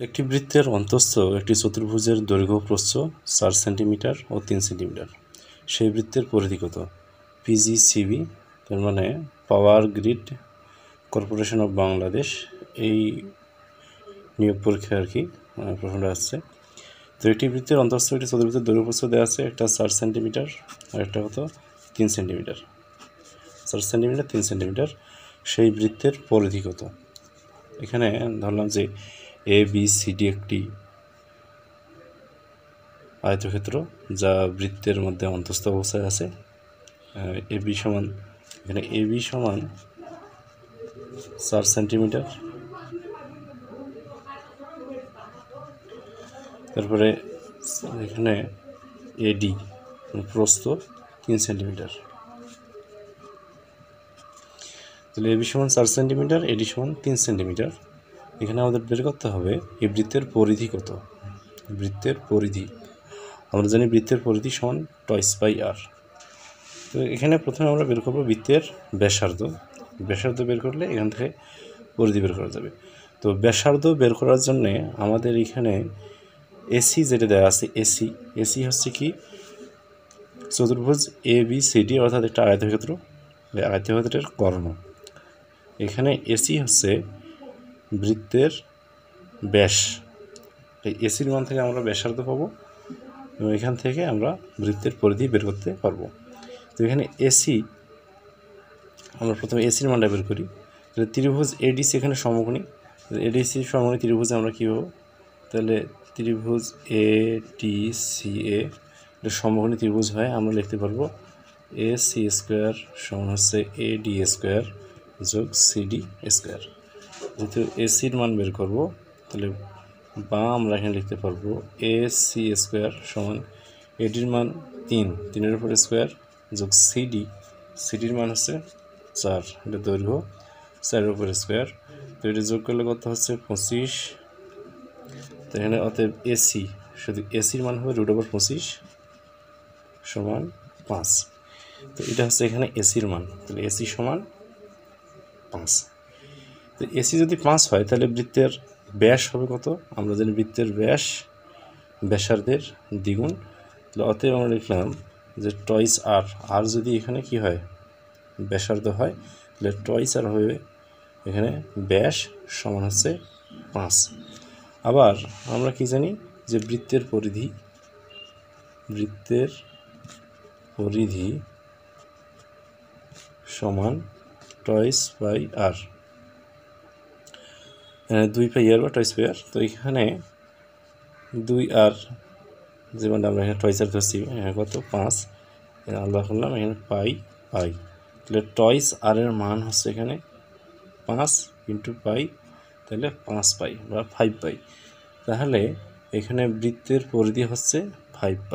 একটি বৃত্তের অন্তঃস্থ একটি চতুর্ভুজের দৈর্ঘ্য প্রস্থ 4 সেন্টিমিটার ও 3 সেন্টিমিটার। সেই বৃত্তের পরিধি কত? পিজিসিবি, তার মানে power grid corporation of Bangladesh, এই নিয়োগ পরীক্ষা আর কি প্রশ্নটা আসছে। তো একটি বৃত্তের অন্তঃস্থ একটি চতুর্ভুজের দৈর্ঘ্য প্রস্থ দেওয়া আছে, একটা 4 সেন্টিমিটার আর একটা কত 3 সেন্টিমিটার। 4 সেন্টিমিটার 3 সেন্টিমিটার, সেই বৃত্তের পরিধি কত? এখানে ধরলাম যে ABCD একটি আয়তক্ষেত্র যা বৃত্তের মধ্যে অন্তঃস্থ অবস্থায় আছে। এখানে AB সমান 4 সেন্টিমিটার, তারপরে এখানে AD প্রস্থ 3 সেন্টিমিটার। তাহলে AB সমান 4 সেন্টিমিটার, AD সমান 3 সেন্টিমিটার। এখানে আমাদের বের করতে হবে এই বৃত্তের পরিধি কত। বৃত্তের পরিধি আমরা জানি বৃত্তের পরিধি সমান টয়েস বাই আর। তো এখানে প্রথমে আমরা বের করব বৃত্তের ব্যাসার্ধ। ব্যাসার্ধ বের করলে এখান থেকে পরিধি বের করা যাবে। তো ব্যাসার্ধ বের করার জন্যে আমাদের এখানে এসি যেটা দেওয়া আছে, এসি হচ্ছে কি চতুর্ভুজ ABCD অর্থাৎ একটা আয়তক্ষেত্র, আয়তক্ষেত্রের কর্ণ। এখানে এসি হচ্ছে বৃত্তের ব্যাস। এই এসির মান থেকে আমরা ব্যাসার্ধ পাবো এবং এখান থেকে আমরা বৃত্তের পরিধি বের করতে পারবো। তো এখানে এসি, আমরা প্রথমে এসির মানটা বের করি। তাহলে ত্রিভুজ এডিসি এখানে সমকোণী, এডিসি সমকোণী ত্রিভুজে আমরা কী পাবো? তাহলে ত্রিভুজ ADCA এটা সমকোণী ত্রিভুজ হয়, আমরা লিখতে পারবো AC স্কোয়ার সমান হচ্ছে AD স্কোয়ার যোগ CD স্কোয়ার। যেহেতু এসির মান বের করবো তাহলে বা আমরা এখানে লিখতে পারবো AC স্কোয়ার সমান এডির মান 3-এর উপর স্কোয়ার যোগ সিডির মান হচ্ছে 4, এটা দৈর্ঘ্য 4-এর উপর স্কোয়ার। তো এটা যোগ করলে কত হচ্ছে 25। তো এখানে অতএব এসি, শুধু এসির মান হবে √25 সমান 5। তো এটা হচ্ছে এখানে এসির মান, তাহলে এসি সমান 5। তো এসি যদি 5 হয় তাহলে বৃত্তের ব্যাস হবে কত? আমরা জানি বৃত্তের ব্যাস ব্যাসার্ধের দ্বিগুণ। তাহলে অতএব আমরা লিখলাম যে টয়েস আর যদি এখানে কি হয় ব্যাসার্ধ হয় তাহলে টয়েস আর হবে এখানে ব্যাস সমান হচ্ছে 5। আবার আমরা কি জানি যে বৃত্তের পরিধি সমান টয়েস বাই আর, 2πr বা টয়েস বাই আর। তো এখানে 2r যেমন আমরা এখানে টয়েস আর ধরছি, কত 5 আলাদা করলাম, এখানে পাই। তাহলে টয়েস আর এর মান হচ্ছে এখানে 5 ইন্টু পাই, তাহলে 5π বা 5π। তাহলে এখানে বৃত্তের পরিধি হচ্ছে 5π।